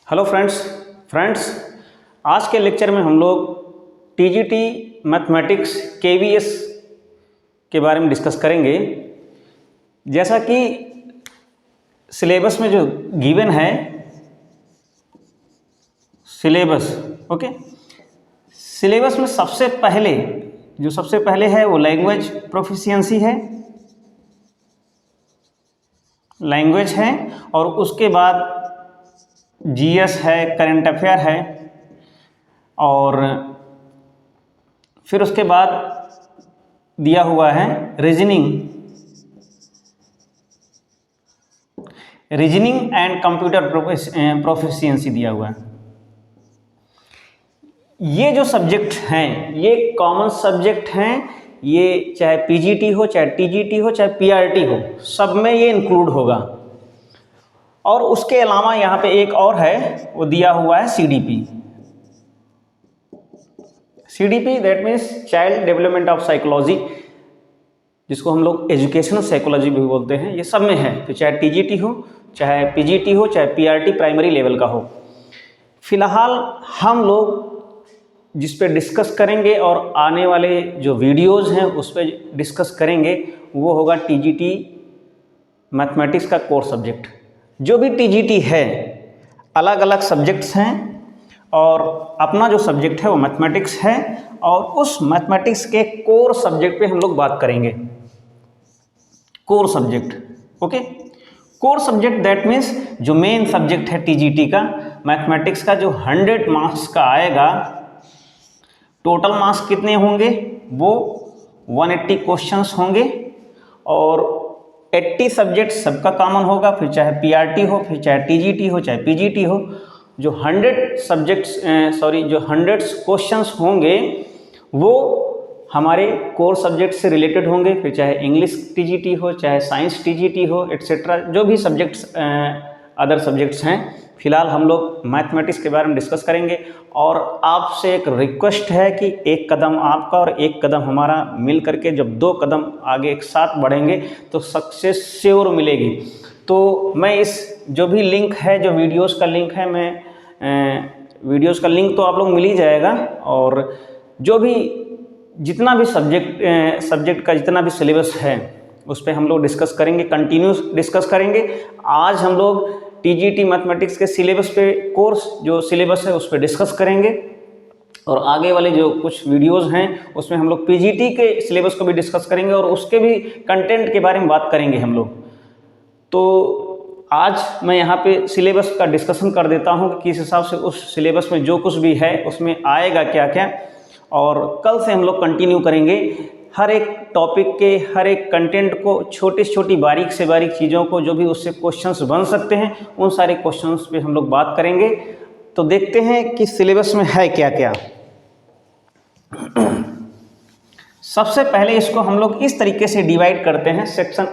Hello friends आज के lecture में हम लोग टीजीटी मैथमेटिक्स केवीएस के बारे में डिस्कस करेंगे। जैसा कि सिलेबस में जो गिवन है सिलेबस में सबसे पहले है वो लैंग्वेज प्रोफिशिएंसी है और उसके बाद जीएस है, करंट अफेयर है और फिर उसके बाद दिया हुआ है रीजनिंग एंड कंप्यूटर प्रोफिशिएंसी दिया हुआ है। ये जो सब्जेक्ट हैं ये कॉमन सब्जेक्ट हैं, ये चाहे पीजीटी हो, चाहे टीजीटी हो, चाहे पीआरटी हो, सब में ये इंक्लूड होगा। और उसके अलावा यहाँ पे एक और है, वो दिया हुआ है CDP that means child development of psychology, जिसको हम लोग एजुकेशनल साइकोलॉजी भी बोलते हैं। ये सब में है, तो चाहे टीजीटी हो, चाहे पीजीटी हो, चाहे पीआरटी प्राइमरी लेवल का हो। फिलहाल हम लोग जिस पे डिस्कस करेंगे और आने वाले जो वीडियोज़ हैं उस पर डिस्कस करेंगे वो होगा टीजीटी मैथमेटिक्स का कोर सब्जेक्ट। जो भी टीजीटी है अलग अलग सब्जेक्ट्स हैं और अपना जो सब्जेक्ट है वो मैथमेटिक्स है और उस मैथमेटिक्स के कोर सब्जेक्ट पे हम लोग बात करेंगे। Core subject, okay. Core subject that means जो मेन सब्जेक्ट है टीजीटी का, मैथमेटिक्स का, जो 100 मार्क्स का आएगा। टोटल मार्क्स कितने होंगे? वो 180 क्वेश्चंस होंगे और 80 सब्जेक्ट सबका कॉमन होगा, फिर चाहे पीआरटी हो, फिर चाहे टीजीटी हो, चाहे पीजीटी हो। जो 100 क्वेश्चंस होंगे वो हमारे कोर सब्जेक्ट से रिलेटेड होंगे, फिर चाहे इंग्लिश टीजीटी हो, चाहे साइंस टीजीटी हो, एक्सेट्रा जो भी सब्जेक्ट्स अदर सब्जेक्ट्स हैं। फिलहाल हम लोग मैथमेटिक्स के बारे में डिस्कस करेंगे और आपसे एक रिक्वेस्ट है कि एक कदम आपका और एक कदम हमारा मिल करके जब 2 कदम आगे एक साथ बढ़ेंगे तो सक्सेस श्योर मिलेगी। तो मैं इस जो भी लिंक है, जो वीडियोस का लिंक है, मैं वीडियोस का लिंक तो आप लोग मिल ही जाएगा और जो भी जितना भी सब्जेक्ट का जितना भी सिलेबस है उस पर हम लोग डिस्कस करेंगे, कंटिन्यूस डिस्कस करेंगे। आज हम लोग टीजीटी मैथमेटिक्स के सिलेबस पे, कोर्स जो सिलेबस है उस पर डिस्कस करेंगे और आगे वाले जो कुछ वीडियोस हैं उसमें हम लोग पीजीटी के सिलेबस को भी डिस्कस करेंगे और उसके भी कंटेंट के बारे में बात करेंगे हम लोग। तो आज मैं यहाँ पे सिलेबस का डिस्कशन कर देता हूँ कि किस हिसाब से उस सिलेबस में जो कुछ भी है उसमें आएगा क्या क्या, और कल से हम लोग कंटिन्यू करेंगे हर एक टॉपिक के हर एक कंटेंट को, छोटी से छोटी बारीक से बारीक चीज़ों को, जो भी उससे क्वेश्चंस बन सकते हैं उन सारे क्वेश्चंस पे हम लोग बात करेंगे। तो देखते हैं कि सिलेबस में है क्या क्या। सबसे पहले इसको हम लोग इस तरीके से डिवाइड करते हैं, सेक्शन,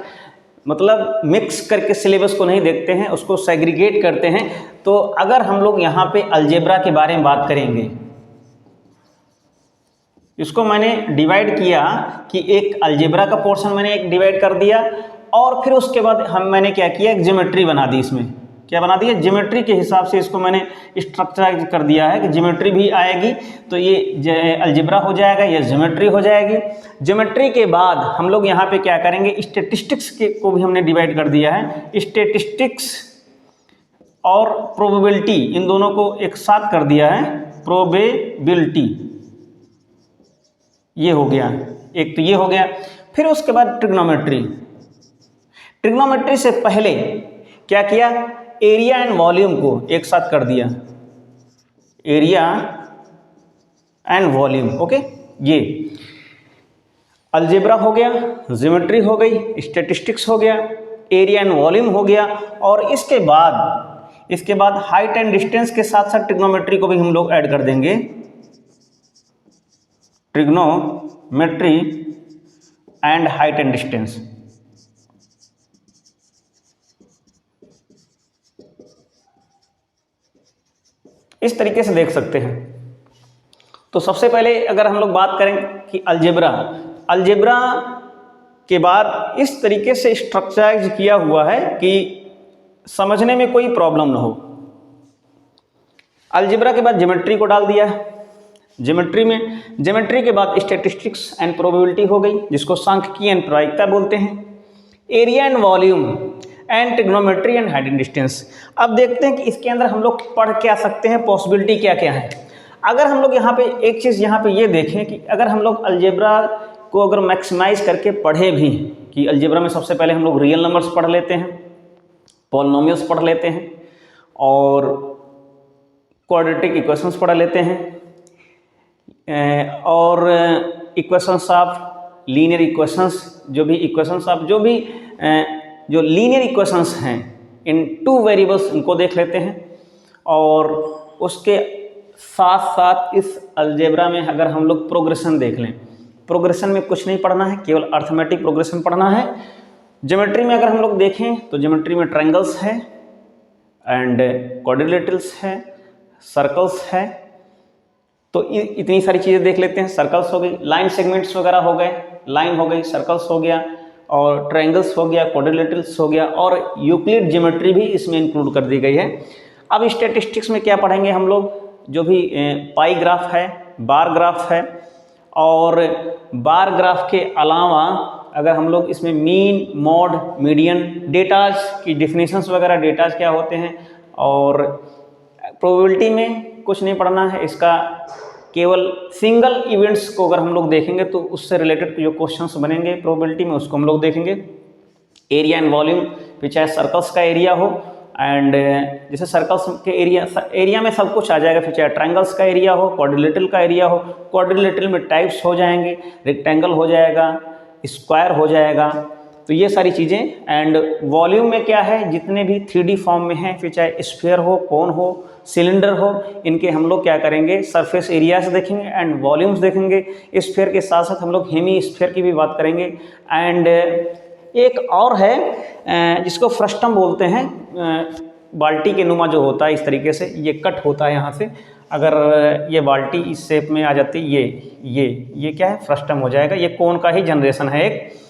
मतलब मिक्स करके सिलेबस को नहीं देखते हैं, उसको सेग्रीगेट करते हैं। तो अगर हम लोग यहाँ पे अलजेब्रा के बारे में बात करेंगे, इसको मैंने डिवाइड किया कि एक अलजेब्रा का पोर्शन मैंने एक डिवाइड कर दिया और फिर उसके बाद मैंने क्या किया, एक ज्योमेट्री बना दी। इसमें क्या बना दिया? ज्योमेट्री के हिसाब से इसको मैंने स्ट्रक्चराइज कर दिया है कि ज्योमेट्री भी आएगी तो ये अलजेब्रा हो जाएगा, ये ज्योमेट्री हो जाएगी। ज्योमेट्री के बाद हम लोग यहाँ पे क्या करेंगे, स्टैटिस्टिक्स को भी हमने डिवाइड कर दिया है। स्टैटिस्टिक्स और प्रोबेबिलिटी, इन दोनों को एक साथ कर दिया है, प्रोबेबिलिटी, ये हो गया एक। तो ये हो गया। फिर उसके बाद ट्रिग्नोमेट्री से पहले क्या किया, एरिया एंड वॉल्यूम को एक साथ कर दिया, एरिया एंड वॉल्यूम, ओके। ये अलजेब्रा हो गया, ज्योमेट्री हो गई, स्टैटिस्टिक्स हो गया, एरिया एंड वॉल्यूम हो गया और इसके बाद हाइट एंड डिस्टेंस के साथ साथ ट्रिग्नोमेट्री को भी हम लोग ऐड कर देंगे। Trigonometry and height and distance, इस तरीके से देख सकते हैं। तो सबसे पहले अगर हम लोग बात करें कि अलजेब्रा के बाद इस तरीके से स्ट्रक्चराइज किया हुआ है कि समझने में कोई प्रॉब्लम ना हो। अलजेब्रा के बाद ज्योमेट्री को डाल दिया। ज्योमेट्री के बाद स्टैटिस्टिक्स एंड प्रोबेबिलिटी हो गई, जिसको सांख्यिकी एंड प्रायिकता बोलते हैं। Area and volume and trigonometry and height and distance. अब देखते हैं कि इसके अंदर हम लोग पढ़ क्या सकते हैं, पॉसिबिलिटी क्या क्या है। अगर हम लोग यहाँ पे एक चीज़ यहाँ पे ये देखें कि अगर हम लोग अलजेब्रा को अगर मैक्सिमाइज करके पढ़े भी, कि अलजेब्रा में सबसे पहले हम लोग रियल नंबर्स पढ़ लेते हैं, पॉलिनोमियल्स पढ़ लेते हैं और क्वाड्रेटिक इक्वेशंस पढ़ लेते हैं और इक्वेशंस ऑफ लीनियर इक्वेशंस, जो लीनियर इक्वेशंस हैं इन टू वेरिएबल्स, इनको देख लेते हैं। और उसके साथ साथ इस अलजेब्रा में अगर हम लोग प्रोग्रेशन देख लें, प्रोग्रेशन में कुछ नहीं पढ़ना है, केवल अर्थमेटिक प्रोग्रेशन पढ़ना है। ज्योमेट्री में अगर हम लोग देखें तो ज्योमेट्री में ट्रायंगल्स है एंड क्वाड्रिलेटरल्स है, सर्कल्स है, तो इतनी सारी चीज़ें देख लेते हैं। सर्कल्स हो गई, लाइन सेगमेंट्स वगैरह हो गए, लाइन हो गई, सर्कल्स हो गया और ट्रायंगल्स हो गया, क्वाड्रिलेटरल्स हो गया, और यूक्लिड ज्योमेट्री भी इसमें इंक्लूड कर दी गई है। अब स्टैटिस्टिक्स में क्या पढ़ेंगे हम लोग, जो भी पाई ग्राफ है, बार ग्राफ है, और बार ग्राफ के अलावा अगर हम लोग इसमें मीन, मॉड, मीडियन, डेटाज की डिफिनीशंस वगैरह, डेटाज क्या होते हैं, और प्रोबेबिलिटी में कुछ नहीं पढ़ना है, इसका केवल सिंगल इवेंट्स को अगर हम लोग देखेंगे तो उससे रिलेटेड जो क्वेश्चंस बनेंगे प्रोबेबिलिटी में उसको हम लोग देखेंगे। एरिया एंड वॉल्यूम, फिर चाहे सर्कल्स का एरिया हो एंड जैसे सर्कल्स के एरिया में सब कुछ आ जाएगा, फिर चाहे ट्रायंगल्स का एरिया हो, क्वाड्रिलेटरल का एरिया हो, क्वाड्रिलेटरल में टाइप्स हो जाएंगे, रेक्टेंगल हो जाएगा, स्क्वायर हो जाएगा, तो ये सारी चीज़ें। एंड वॉल्यूम में क्या है, जितने भी 3D फॉर्म में हैं, फिर चाहे स्फीयर हो, कोन हो, सिलेंडर हो, इनके हम लोग क्या करेंगे, सरफेस एरियाज देखेंगे एंड वॉल्यूम्स देखेंगे। स्फीयर के साथ साथ हम लोग हेमी स्फीयर की भी बात करेंगे। एंड एक और है जिसको फ्रस्टम बोलते हैं, बाल्टी के नुमा जो होता है, इस तरीके से ये कट होता है यहाँ से, अगर ये बाल्टी इस शेप में आ जाती है, ये क्या है, फ्रस्टम हो जाएगा। ये कोन का ही जनरेशन है एक।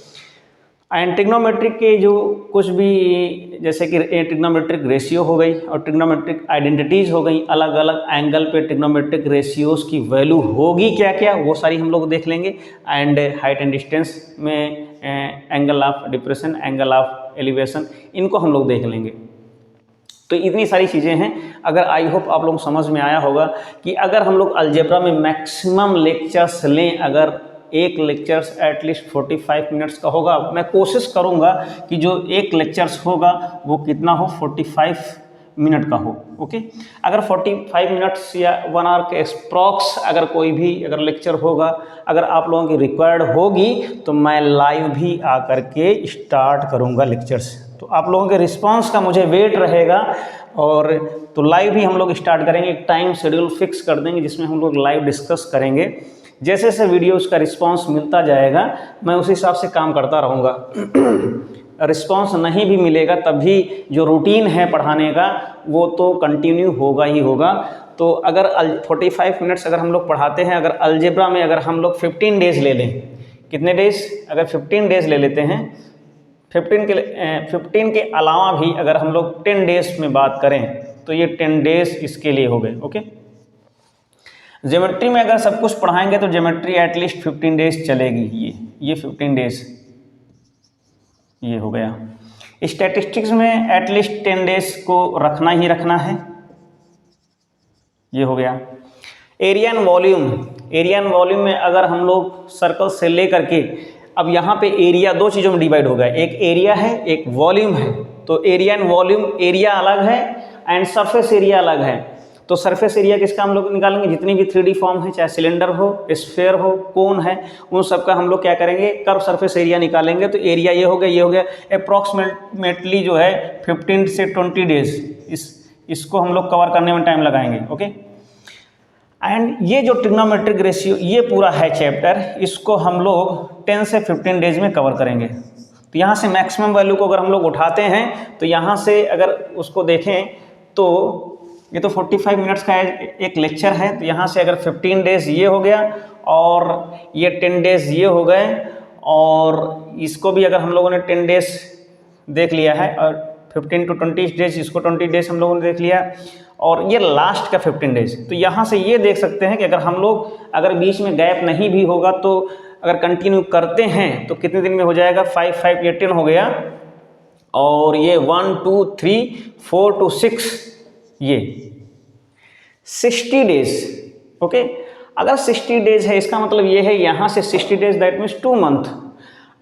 एंड ट्रिग्नोमेट्रिक के जो कुछ भी, जैसे कि ट्रिग्नोमेट्रिक रेशियो हो गई और ट्रिग्नोमेट्रिक आइडेंटिटीज़ हो गई, अलग अलग एंगल पे ट्रिग्नोमेट्रिक रेशियोज़ की वैल्यू होगी क्या क्या, वो सारी हम लोग देख लेंगे। एंड हाइट एंड डिस्टेंस में angle of depression, angle of elevation, इनको हम लोग देख लेंगे। तो इतनी सारी चीज़ें हैं। अगर आई होप आप लोग समझ में आया होगा कि अगर हम लोग अलजेब्रा में मैक्सिमम लेक्चर्स लें, अगर एक लेक्चर्स एटलीस्ट 45 मिनट्स का होगा, मैं कोशिश करूंगा कि जो एक लेक्चर्स होगा वो कितना हो, 45 मिनट का हो। ओके, अगर 45 मिनट्स या 1 आवर के अप्रॉक्स अगर कोई भी अगर लेक्चर होगा, अगर आप लोगों की रिक्वायर्ड होगी, तो मैं लाइव भी आकर के स्टार्ट करूंगा लेक्चर्स। तो आप लोगों के रिस्पांस का मुझे वेट रहेगा, और तो लाइव भी हम लोग स्टार्ट करेंगे। एक टाइम शेड्यूल फिक्स कर देंगे जिसमें हम लोग लाइव डिस्कस करेंगे। जैसे जैसे वीडियोस का रिस्पांस मिलता जाएगा मैं उस हिसाब से काम करता रहूँगा। रिस्पांस नहीं भी मिलेगा तब भी जो रूटीन है पढ़ाने का वो तो कंटिन्यू होगा ही होगा। तो अगर 45 मिनट्स अगर हम लोग पढ़ाते हैं, अगर अलजेब्रा में अगर हम लोग 15 डेज़ ले लें, कितने डेज़, अगर 15 डेज़ ले लेते हैं, 15 के अलावा भी अगर हम लोग 10 डेज़ में बात करें तो ये 10 डेज़ इसके लिए हो गए। ओके, ज्योमेट्री में अगर सब कुछ पढ़ाएंगे तो ज्योमेट्री एटलीस्ट 15 डेज चलेगी। ये 15 डेज ये हो गया। स्टैटिस्टिक्स में एटलीस्ट 10 डेज को रखना ही रखना है, ये हो गया। एरिया एंड वॉल्यूम में अगर हम लोग सर्कल से ले करके, अब यहाँ पे एरिया दो चीज़ों में डिवाइड हो गया, एक एरिया है एक वॉल्यूम है। तो एरिया एंड वॉल्यूम, एरिया अलग है एंड सरफेस एरिया अलग है। तो सरफेस एरिया किसका हम लोग निकालेंगे, जितनी भी 3D फॉर्म है, चाहे सिलेंडर हो, स्फीयर हो, कोन है, उन सब का हम लोग क्या करेंगे, कर्व सरफेस एरिया निकालेंगे। तो एरिया ये हो गया, अप्रॉक्सीमेटली जो है 15 से 20 डेज इसको हम लोग कवर करने में टाइम लगाएंगे। ओके, एंड ये जो ट्रिग्नोमेट्रिक रेशियो ये पूरा है चैप्टर, इसको हम लोग 10 से 15 डेज में कवर करेंगे। तो यहाँ से मैक्सिमम वैल्यू को अगर हम लोग उठाते हैं तो यहाँ से अगर उसको देखें तो ये तो 45 मिनट्स का एक लेक्चर है। तो यहाँ से अगर 15 डेज ये हो गया और ये 10 डेज ये हो गए, और इसको भी अगर हम लोगों ने 10 डेज देख लिया है और 15 to 20 डेज, इसको 20 डेज हम लोगों ने देख लिया, और ये लास्ट का 15 डेज। तो यहाँ से ये देख सकते हैं कि अगर हम लोग अगर बीच में गैप नहीं भी होगा तो अगर कंटिन्यू करते हैं तो कितने दिन में हो जाएगा, 5 5 ये 10 हो गया, और ये 1 2 3 4 to 6 ये 60 डेज। ओके, अगर 60 डेज है इसका मतलब ये है यहाँ से 60 डेज दैट मीन्स 2 मंथ।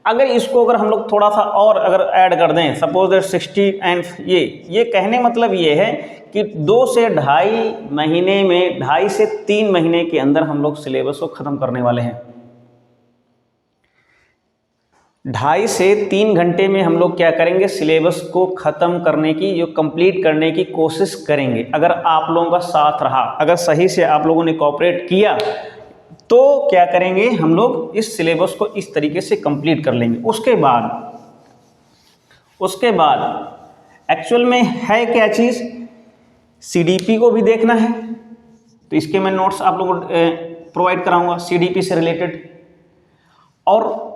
अगर इसको अगर हम लोग थोड़ा सा और अगर ऐड कर दें, सपोज दैट 60 एंड ये कहने मतलब ये है कि 2 से 2.5 महीने में, 2.5 से 3 महीने के अंदर हम लोग सिलेबस को ख़त्म करने वाले हैं। 2.5 से 3 घंटे में हम लोग क्या करेंगे, सिलेबस को ख़त्म करने की, जो कंप्लीट करने की कोशिश करेंगे। अगर आप लोगों का साथ रहा, अगर सही से आप लोगों ने कोऑपरेट किया तो क्या करेंगे, हम लोग इस सिलेबस को इस तरीके से कंप्लीट कर लेंगे। उसके बाद एक्चुअल में है क्या चीज़, सीडीपी को भी देखना है, तो इसके मैं नोट्स आप लोगों को प्रोवाइड कराऊंगा सीडीपी से रिलेटेड, और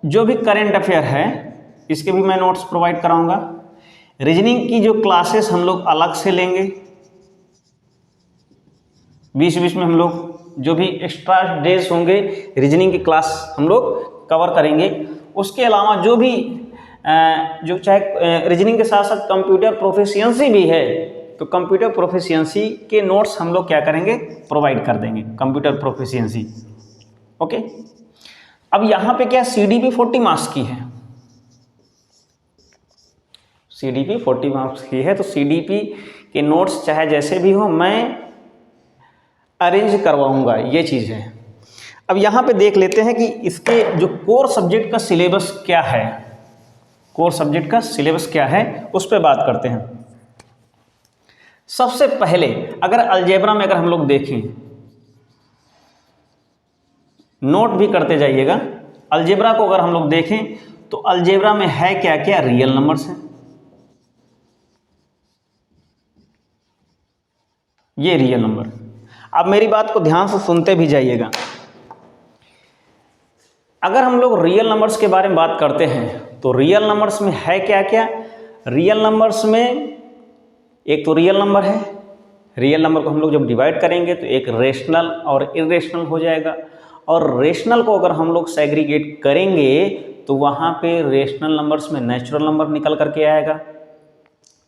जो भी करंट अफेयर है इसके भी मैं नोट्स प्रोवाइड कराऊंगा। रीजनिंग की जो क्लासेस हम लोग अलग से लेंगे, बीच बीच में हम लोग जो भी एक्स्ट्रा डेज होंगे रीजनिंग की क्लास हम लोग कवर करेंगे। उसके अलावा जो भी जो चाहे रीजनिंग के साथ साथ कंप्यूटर प्रोफिशिएंसी भी है, तो कंप्यूटर प्रोफिशिएंसी के नोट्स हम लोग क्या करेंगे, प्रोवाइड कर देंगे, कंप्यूटर प्रोफिशिएंसी। ओके, अब यहाँ पे क्या सीडीपी 40 मार्क्स की है, सीडीपी 40 मार्क्स की है, तो सीडीपी के नोट्स चाहे जैसे भी हो मैं अरेंज करवाऊंगा, ये चीज़ है। अब यहाँ पे देख लेते हैं कि इसके जो कोर सब्जेक्ट का सिलेबस क्या है, कोर सब्जेक्ट का सिलेबस क्या है उस पर बात करते हैं। सबसे पहले अगर अलजेब्रा में अगर हम लोग देखें, नोट भी करते जाइएगा, अलजेब्रा को अगर हम लोग देखें तो अलजेब्रा में है क्या क्या, रियल नंबर्स हैं, ये रियल नंबर। अब मेरी बात को ध्यान से सुनते भी जाइएगा। अगर हम लोग रियल नंबर्स के बारे में बात करते हैं तो रियल नंबर्स में है क्या क्या, रियल नंबर्स में एक तो रियल नंबर है, रियल नंबर को हम लोग जब डिवाइड करेंगे तो एक रेशनल और इरेशनल हो जाएगा, और रेशनल को अगर हम लोग सेग्रीगेट करेंगे तो वहाँ पे रेशनल नंबर्स में नेचुरल नंबर निकल करके आएगा,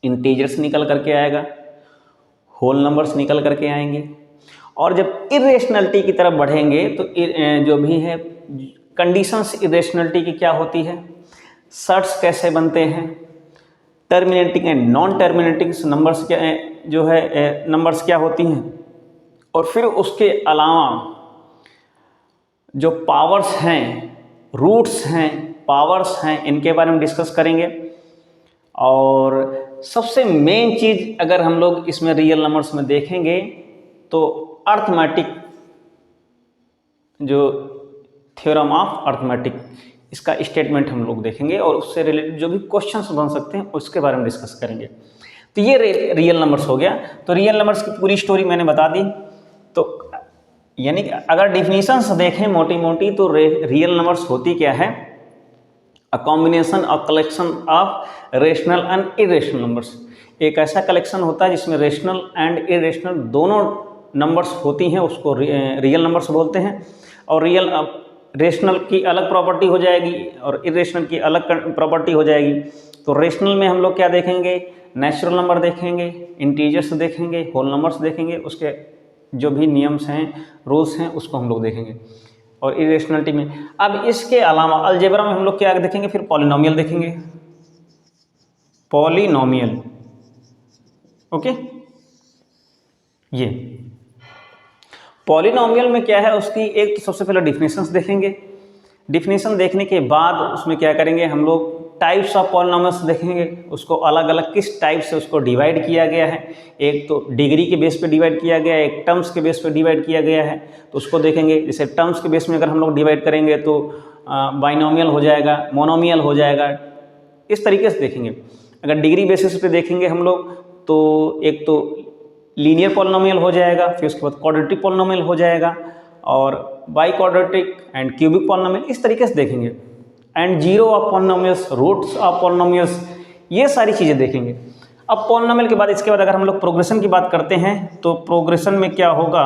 इंटीजर्स निकल करके आएगा, होल नंबर्स निकल करके आएंगे। और जब इरेशनलिटी की तरफ बढ़ेंगे तो जो भी है कंडीशंस इरेशनलिटी की क्या होती है, सर्ट्स कैसे बनते हैं, terminating and non terminating numbers क्या जो है नंबर्स क्या होती हैं, और फिर उसके अलावा जो पावर्स हैं, रूट्स हैं, पावर्स हैं, इनके बारे में डिस्कस करेंगे। और सबसे मेन चीज़ अगर हम लोग इसमें रियल नंबर्स में देखेंगे तो अर्थमेटिक, जो थ्योरम ऑफ अर्थमेटिक, इसका स्टेटमेंट हम लोग देखेंगे, और उससे रिलेटेड जो भी क्वेश्चंस बन सकते हैं उसके बारे में डिस्कस करेंगे। तो ये रियल नंबर्स हो गया। तो रियल नंबर्स की पूरी स्टोरी मैंने बता दी। तो यानी कि अगर डिफिनीशंस देखें मोटी मोटी तो रियल नंबर्स होती क्या है, a combination of collection of rational and irrational numbers. एक ऐसा कलेक्शन होता है जिसमें रेशनल एंड इरेशनल दोनों नंबर्स होती हैं, उसको रियल नंबर्स बोलते हैं। और रेशनल की अलग प्रॉपर्टी हो जाएगी और इरेशनल की अलग प्रॉपर्टी हो जाएगी। तो रेशनल में हम लोग क्या देखेंगे, नेचुरल नंबर देखेंगे, इंटीजर्स देखेंगे, होल नंबर्स देखेंगे, उसके जो भी नियम्स हैं, रूल्स हैं, उसको हम लोग देखेंगे। और इरेशनलिटी में अब इसके अलावा अलजेब्रा में हम लोग क्या देखेंगे, फिर पॉलिनोमियल देखेंगे, पॉलिनोमियल। ओके, ये पॉलिनोमियल में क्या है, उसकी एक तो सबसे पहले डिफिनेशंस देखेंगे। डिफिनेशन देखने के बाद उसमें क्या करेंगे, हम लोग टाइप्स ऑफ पॉलिनोमियल्स देखेंगे, उसको अलग अलग किस टाइप से उसको डिवाइड किया गया है। एक तो डिग्री के बेस पे डिवाइड किया गया है, एक टर्म्स के बेस पे डिवाइड किया गया है, तो उसको देखेंगे। जैसे टर्म्स के बेस में अगर हम लोग डिवाइड करेंगे तो बाइनोमियल हो जाएगा, मोनोमियल हो जाएगा, इस तरीके से देखेंगे। अगर डिग्री बेसिस पे देखेंगे हम लोग तो एक तो लीनियर पॉलिनोमियल हो जाएगा, फिर उसके बाद क्वाड्रेटिक पॉलिनोमियल हो जाएगा, और by quadratic and cubic polynomial, इस तरीके से देखेंगे। And zero of polynomials, roots of polynomials, ये सारी चीज़ें देखेंगे। अब पॉलिनोमियल के बाद, इसके बाद अगर हम लोग प्रोग्रेशन की बात करते हैं तो प्रोग्रेशन में क्या होगा,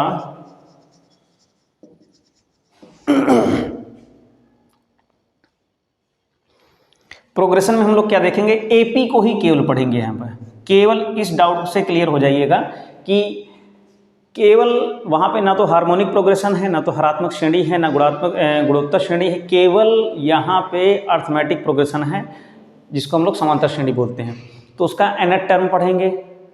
प्रोग्रेशन में हम लोग क्या देखेंगे, एपी को ही केवल पढ़ेंगे। यहाँ पर केवल इस डाउट से क्लियर हो जाइएगा कि केवल वहाँ पे ना तो हार्मोनिक प्रोग्रेशन है, ना तो हरात्मक श्रेणी है, ना गुणोत्तर श्रेणी है, केवल यहाँ पे अर्थमेटिक प्रोग्रेशन है जिसको हम लोग समांतर श्रेणी बोलते हैं। तो उसका nth टर्म पढ़ेंगे,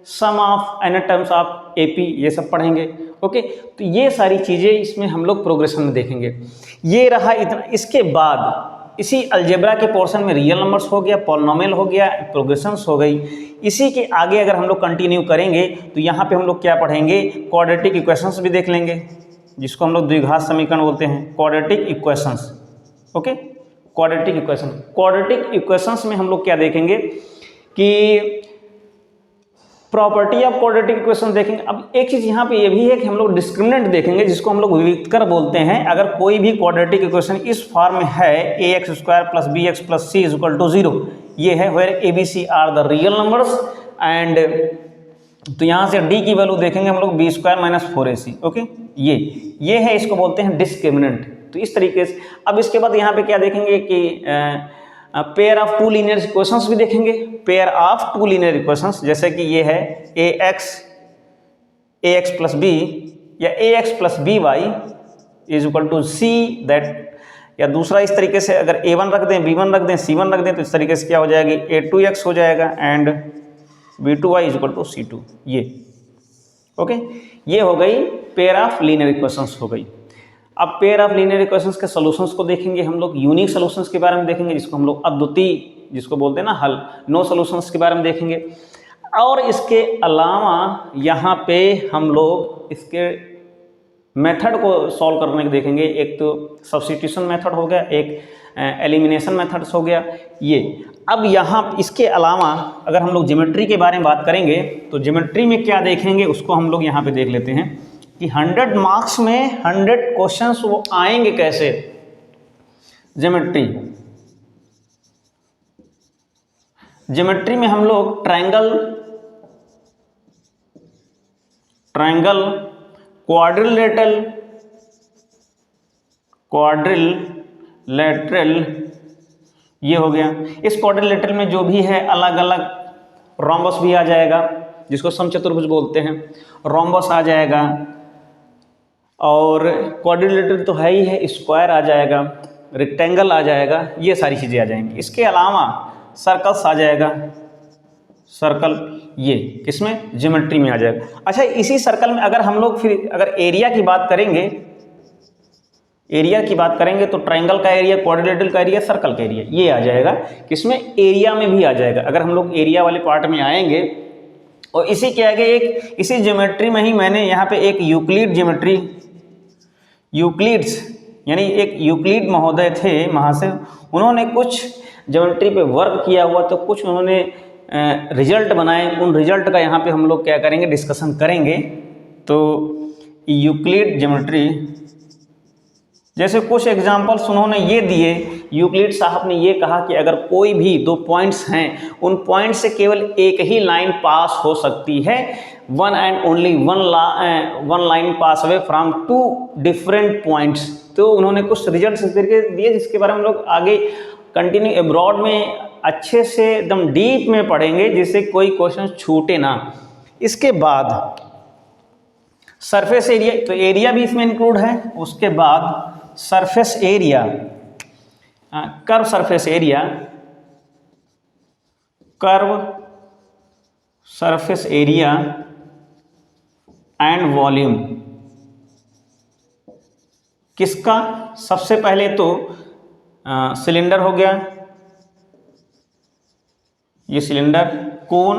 sum of nth terms of AP, ये सब पढ़ेंगे। ओके, तो ये सारी चीज़ें इसमें हम लोग प्रोग्रेशन में देखेंगे। ये रहा इतना। इसके बाद इसी अलजेब्रा के पोर्शन में रियल नंबर्स हो गया, पॉलिनोमियल हो गया, प्रोग्रेशंस हो गई। इसी के आगे अगर हम लोग कंटिन्यू करेंगे तो यहाँ पे हम लोग क्या पढ़ेंगे, क्वाड्रेटिक इक्वेशंस भी देख लेंगे, जिसको हम लोग द्विघात समीकरण बोलते हैं, quadratic equations. Okay, quadratic equation, quadratic equations में हम लोग क्या देखेंगे कि प्रॉपर्टी ऑफ क्वाड्रेटिक इक्वेशन देखेंगे। अब एक चीज़ यहाँ पे ये भी है कि हम लोग डिस्क्रिमिनेंट देखेंगे, जिसको हम लोग विविधकर बोलते हैं। अगर कोई भी क्वाड्रेटिक इक्वेशन इस फॉर्म में है, ax² + bx + c = 0, ये है where a b c are the real numbers and, तो यहाँ से d की वैल्यू देखेंगे हम लोग b² - 4ac। ओके, ये है, इसको बोलते हैं डिस्क्रिमिनेंट। तो इस तरीके से अब इसके बाद यहाँ पे क्या देखेंगे कि pair of two linear equations भी देखेंगे, pair of two linear equations, जैसे कि ये है ax + b या ax + by = c दैट, या दूसरा इस तरीके से अगर a1 रख दें, b1 रख दें, c1 रख दें, तो इस तरीके से क्या हो जाएगी, a2x हो जाएगा एंड b2y = c2। ये ओके, ये हो गई पेयर ऑफ लीनियर इक्वेशंस हो गई। अब पेयर ऑफ लीनियर इक्वेशंस के सॉल्यूशंस को देखेंगे हम लोग, यूनिक सॉल्यूशंस के बारे में देखेंगे, जिसको हम लोग अद्वितीय, जिसको बोलते हैं ना हल, नो सॉल्यूशंस के बारे में देखेंगे। और इसके अलावा यहाँ पे हम लोग इसके मेथड को सॉल्व करने के देखेंगे। एक तो सब्स्टिट्यूशन मेथड हो गया, एक एलिमिनेशन मेथड्स हो गया ये। अब यहाँ इसके अलावा अगर हम लोग ज्योमेट्री के बारे में बात करेंगे तो ज्योमेट्री में क्या देखेंगे उसको हम लोग यहाँ पे देख लेते हैं कि 100 मार्क्स में 100 क्वेश्चंस वो आएंगे कैसे। ज्योमेट्री में हम लोग ट्रायंगल, क्वाड्रिलेटरल, ये हो गया। इस क्वाड्रिलेटरल में जो भी है अलग अलग रोम्बस भी आ जाएगा, जिसको समचतुर्भुज बोलते हैं, रोम्बस आ जाएगा, और क्वाड्रिलेटरल तो है ही है, स्क्वायर आ जाएगा, रेक्टेंगल आ जाएगा, ये सारी चीज़ें आ जाएंगी। इसके अलावा सर्कल्स आ जाएगा, सर्कल ये किसमें, ज्योमेट्री में आ जाएगा। अच्छा, इसी सर्कल में अगर हम लोग फिर अगर एरिया की बात करेंगे तो ट्रायंगल का एरिया, क्वाड्रिलेटरल का एरिया, सर्कल का एरिया, ये आ जाएगा किसमें, एरिया में भी आ जाएगा। अगर हम लोग एरिया वाले पार्ट में आएंगे, और इसी के आगे एक, इसी ज्योमेट्री में ही मैंने यहाँ पे एक यूक्लिड्स यानी एक यूक्लिड महोदय थे महाशय, उन्होंने कुछ ज्योमेट्री पे वर्क किया हुआ, तो कुछ उन्होंने रिजल्ट बनाए। उन रिजल्ट का यहाँ पे हम लोग क्या करेंगे, डिस्कशन करेंगे। तो यूक्लिड ज्योमेट्री, जैसे कुछ एग्जांपल्स उन्होंने ये दिए, यूक्लिड साहब ने ये कहा कि अगर कोई भी दो पॉइंट्स हैं, उन पॉइंट से केवल एक ही लाइन पास हो सकती है, one and only one line pass away from two different points. तो उन्होंने कुछ रिजल्ट्स इस तरीके दिए, जिसके बारे में हम लोग आगे कंटिन्यू एब्रॉड में अच्छे से एकदम डीप में पढ़ेंगे, जिससे कोई क्वेश्चन छूटे ना। इसके बाद सरफेस एरिया, तो एरिया भी इसमें इंक्लूड है। उसके बाद surface area, curve surface area, curve surface area and volume. किसका, सबसे पहले तो सिलेंडर हो गया, ये सिलेंडर, कोन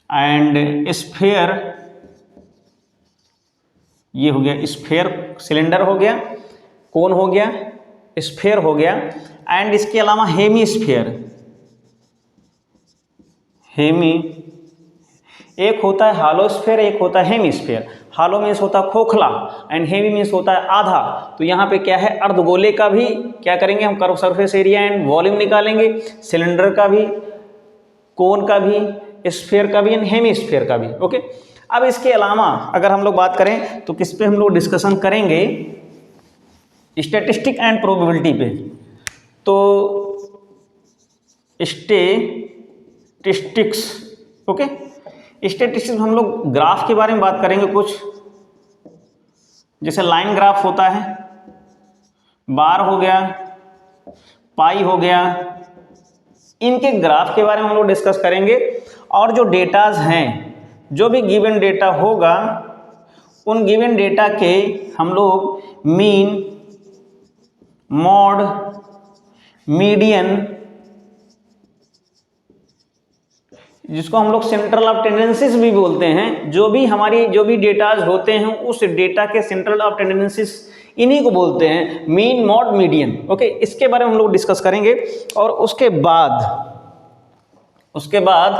एंड स्फीयर, ये हो गया स्फीयर, सिलेंडर हो गया, कोन हो गया, स्फीयर हो गया, एंड इसके अलावा हेमी स्फीयर। एक होता है हालो स्फीयर, एक होता है हेमी स्फीयर। हालो मीन्स होता है खोखला एंड हेवी मीन्स होता है आधा। तो यहाँ पे क्या है, अर्धगोले का भी क्या करेंगे हम, curve surface area and volume निकालेंगे, सिलेंडर का भी कोन का भी, स्फीयर का भी एंड हेमीस्फीयर का भी। ओके, अब इसके अलावा अगर हम लोग बात करें तो किस पे हम लोग डिस्कशन करेंगे, स्टैटिस्टिक एंड प्रोबेबिलिटी पे। तो स्टैटिस्टिक्स, ओके, स्टैटिस्टिक्स हम लोग ग्राफ के बारे में बात करेंगे कुछ, जैसे लाइन ग्राफ होता है, बार हो गया, पाई हो गया, इनके ग्राफ के बारे में हम लोग डिस्कस करेंगे। और जो डेटाज हैं, जो भी गिवन डेटा होगा, उन गिवन डेटा के हम लोग मीन, मॉड, मीडियन, जिसको हम लोग सेंट्रल ऑफ टेंडेंसीज भी बोलते हैं, जो भी डेटाज होते हैं उस डेटा के सेंट्रल ऑफ टेंडेंसीज इन्हीं को बोलते हैं, मीन, मॉड, मीडियन। ओके, इसके बारे में हम लोग डिस्कस करेंगे। और उसके बाद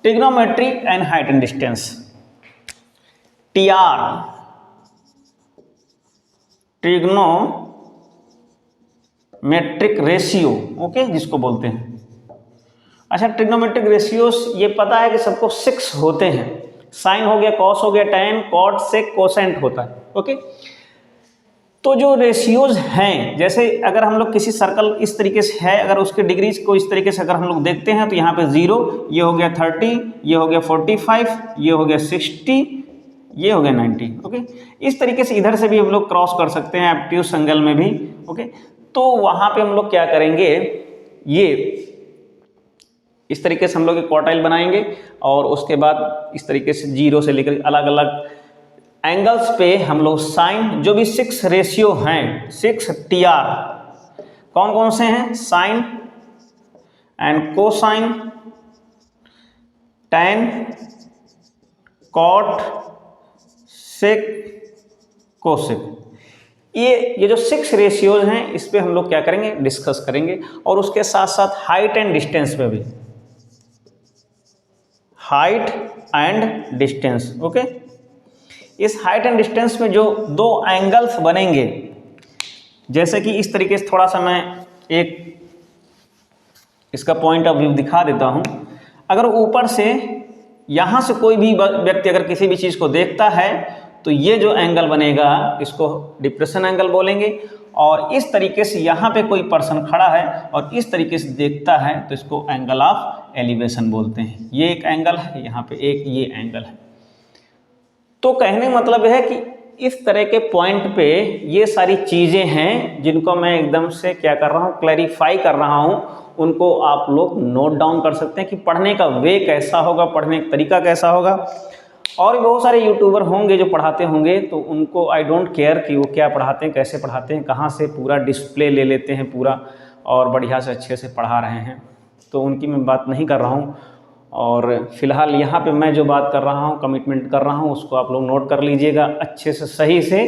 trigonometry and height and distance, TR, trigonometric ratio, okay, जिसको बोलते हैं। अच्छा, ट्रिग्नोमेट्रिक रेशियोस ये पता है कि सबको 6 होते हैं, साइन हो गया, कॉस हो गया, टैन, कॉट, सेक, कोसेंट होता है। ओके, तो जो रेशियोज हैं, जैसे अगर हम लोग किसी सर्कल इस तरीके से है, अगर उसके डिग्रीज को इस तरीके से अगर हम लोग देखते हैं तो यहाँ पे 0, ये हो गया 30, ये हो गया 45, ये हो गया 60, ये हो गया 90। ओके, इस तरीके से इधर से भी हम लोग क्रॉस कर सकते हैं, एब्ट्यूस एंगल में भी। ओके, तो वहाँ पे हम लोग क्या करेंगे, ये इस तरीके से हम लोग एक क्वार्टाइल बनाएंगे और उसके बाद इस तरीके से 0 से लेकर अलग अलग एंगल्स पे हम लोग साइन, जो भी 6 रेशियो हैं, 6 टीआर कौन कौन से हैं, sine and cosine, tan, cot, sec, cosec, ये जो 6 रेशियोज हैं इस पे हम लोग क्या करेंगे, डिस्कस करेंगे। और उसके साथ साथ हाइट एंड डिस्टेंस पे भी, हाइट एंड डिस्टेंस। ओके, इस हाइट एंड डिस्टेंस में जो 2 एंगल्स बनेंगे, जैसे कि इस तरीके से थोड़ा सा मैं एक इसका पॉइंट ऑफ व्यू दिखा देता हूं। अगर ऊपर से यहां से कोई भी व्यक्ति अगर किसी भी चीज को देखता है तो ये जो एंगल बनेगा इसको डिप्रेशन एंगल बोलेंगे। और इस तरीके से यहाँ पे कोई पर्सन खड़ा है और इस तरीके से देखता है तो इसको एंगल ऑफ एलिवेशन बोलते हैं। ये एक एंगल है, यहाँ पे एक ये एंगल है। तो कहने का मतलब है कि इस तरह के पॉइंट पे ये सारी चीज़ें हैं जिनको मैं एकदम से क्या कर रहा हूँ, क्लैरिफाई कर रहा हूँ। उनको आप लोग नोट डाउन कर सकते हैं कि पढ़ने का वे कैसा होगा, पढ़ने का तरीका कैसा होगा। और बहुत सारे यूट्यूबर होंगे जो पढ़ाते होंगे, तो उनको आई डोंट केयर कि वो क्या पढ़ाते हैं, कैसे पढ़ाते हैं, कहाँ से पूरा डिस्प्ले ले लेते हैं पूरा और बढ़िया से अच्छे से पढ़ा रहे हैं, तो उनकी मैं बात नहीं कर रहा हूँ। और फिलहाल यहाँ पे मैं जो बात कर रहा हूँ, कमिटमेंट कर रहा हूँ, उसको आप लोग नोट कर लीजिएगा अच्छे से, सही से,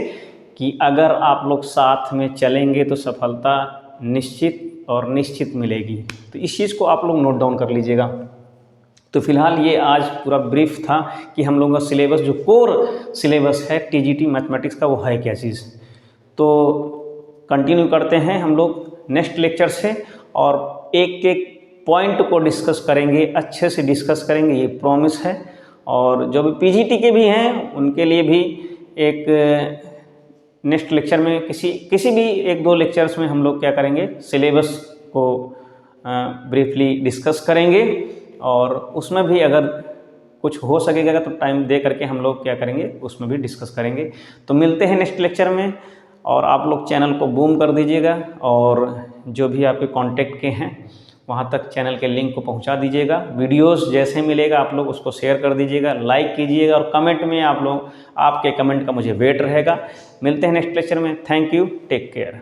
कि अगर आप लोग साथ में चलेंगे तो सफलता निश्चित और निश्चित मिलेगी। तो इस चीज़ को आप लोग नोट डाउन कर लीजिएगा। तो फिलहाल ये आज पूरा ब्रीफ था कि हम लोगों का सिलेबस, जो कोर सिलेबस है टीजीटी मैथमेटिक्स का, वो है क्या चीज़। तो कंटिन्यू करते हैं हम लोग नेक्स्ट लेक्चर से और एक एक पॉइंट को डिस्कस करेंगे, अच्छे से डिस्कस करेंगे, ये प्रॉमिस है। और जो भी पीजीटी के भी हैं उनके लिए भी एक नेक्स्ट लेक्चर में किसी भी 1-2 लेक्चर्स में हम लोग क्या करेंगे, सिलेबस को ब्रीफली डिस्कस करेंगे। और उसमें भी अगर कुछ हो सकेगा तो टाइम दे करके हम लोग क्या करेंगे, उसमें भी डिस्कस करेंगे। तो मिलते हैं नेक्स्ट लेक्चर में। और आप लोग चैनल को बूम कर दीजिएगा और जो भी आपके कांटेक्ट के हैं वहाँ तक चैनल के लिंक को पहुँचा दीजिएगा। वीडियोस जैसे मिलेगा आप लोग उसको शेयर कर दीजिएगा, लाइक कीजिएगा और कमेंट में आप लोग, आपके कमेंट का मुझे वेट रहेगा। मिलते हैं नेक्स्ट लेक्चर में। Thank you, take care.